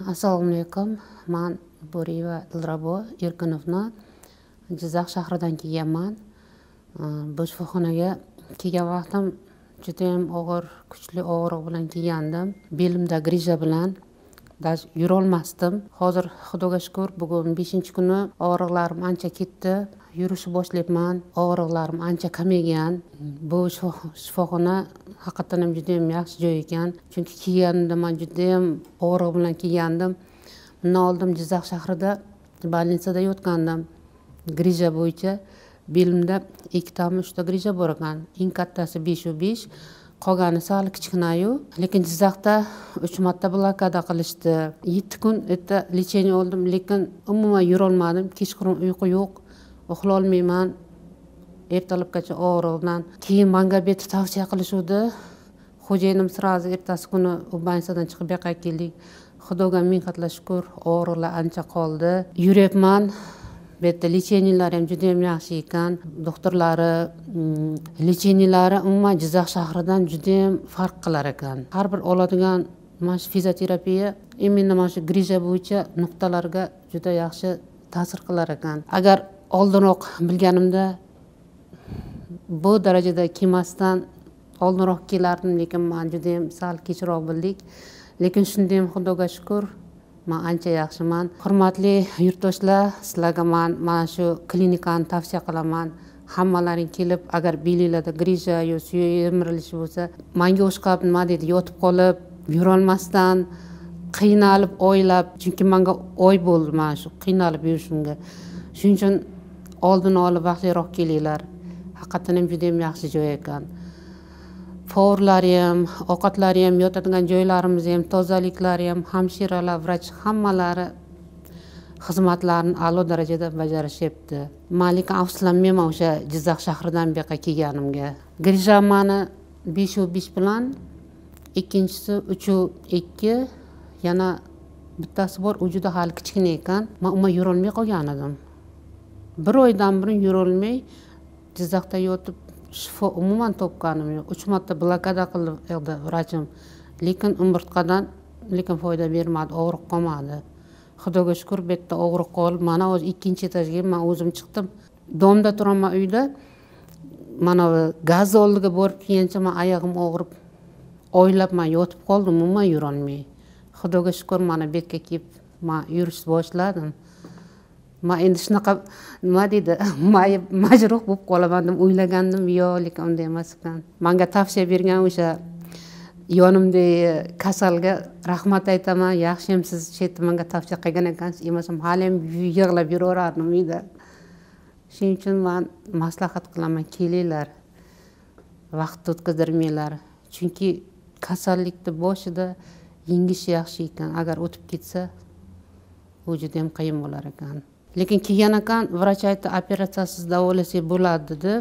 Assalomu alaykum. Men Bo'rieva Dilrabo Erkinovna Jizzax shahridan kelganman. Bu shifoxonaga kelgan vaqtim juda ham og'ir, kuchli og'riq bilan kelgandim. Belimda grija bilan yura olmasdim. Hozir Xudoga shukr, bugun 5-kuni og'riqlarim ancha ketdi. Yurishni boshlayapman. Og'riqlarim ancha kamaygan. Bu shifoxona haqiqatan ham juda ham yaxshi joy ekan. Chunki kelganimda men juda ham og'riq bilan kelgandim. Bundan oldin Jizzax shahrida больницада yotgandim. Grija bo'yicha belimda 2-3 grija bor ekan. Eng kattasi 5/5, qolgani sal kichkinayu. Lekin Jizzaxda 3 marta blokada qilishdi. 7 kun lecheniya oldim, lekin umuman yura olmadim. Kechqurun uyqu yo'q. Uxlay olmayman. Ertalabgacha og'riqdan. Keyin menga bet tavsiya qilishdi. Xo'jayinim sirazi ertasi kuni больницадан chiqib bu yoqqa keldik. Xudoga ming qatla shukr, og'riqlar ancha qoldi. Yuryapman. Bu yerda lecheniyalar ham juda ham yaxshi ekan. Doktorlari, lecheniyalari umuman Jizzax shahridan juda ham farq qilar ekan. Har bir oladigan mana shu fizioterapiya именно mana shu grija bo'yicha nuqtalarga juda yaxshi ta'sir qilar ekan. Agar oldinroq bilganimda bu darajada kelmasdan oldinroq kelardim, lekin men juda ham sal kechroq bildik. Lekin shunda ham Xudoga shukr, men ancha yaxshiman. Hurmatli yurtdoshlar, sizlarga men mana shu klinikani tavsiya qilaman. Hammalaring kelib, agar belinglarda grija yoki suyak yemirilishi bo'lsa, menga o'xshab nima deydi, yotib qolib, yura olmasdan, qiynalib, oylab, chunki menga oy bo'ldi mana shu qiynalib yurishimga. Shuning uchun oldini olib vaqtliroq kelinglar. Haqiqatan ham juda ham yaxshi joy ekan. Faorlari ham, ovqatlari ham, yotadigan joylarimiz ham, tozaliklari ham, hamshiralar, vrach hammalari xizmatlarni a'lo darajada bajarishyapti. Men lekin afsuslanmayman o'sha Jizzax shahridan bu yoqqa kelganimga. Grija mani 5/5 bilan, ikkinchisi 3/2, yana bittasi bor, u juda hali kichkina ekan. Men umuman yura olmay qolgan edim. Bir oydan beri yura olmay Jizzaxda yotib shifo umuman topganim yo'q. 3 marta blokada qildi vrachim. Lekin umurtqadan foyda bermadi, og'riq qolmadi. Xudoga shukr, bu yerda og'riq qolib, mana hozir 2-etajga men o'zim chiqdim. Domda turaman uyda. Mana gaz oldiga borib kelgancha men oyog'im og'rib, oylab men yotib qoldim, umuman yura olmay. Xudoga shukr, mana bu yerga kelib men yurishni boshladim. Men endi shunaqa nima deydi, majruh bo'lib qolaman deb o'ylagandim, yo'q, lekin unday emas ekan. Menga tavsiya bergan o'sha yonimdagi kasalga rahmat aytaman. Yaxshi ham siz shu menga tavsiya qilgan ekansiz, emasam hali ham yig'lab yuraverardim uyda. Shuning uchun men maslahat qilaman, kelinglar. Vaqt o'tkazdirmanglar. Chunki kasallikni boshida yengish yaxshi ekan. Agar o'tib ketsa, u juda ham qiyin bo'lar ekan. Lekin kelgan ekan, vrach aytdi, operatsiyasiz davolasak bo'ladi dedi.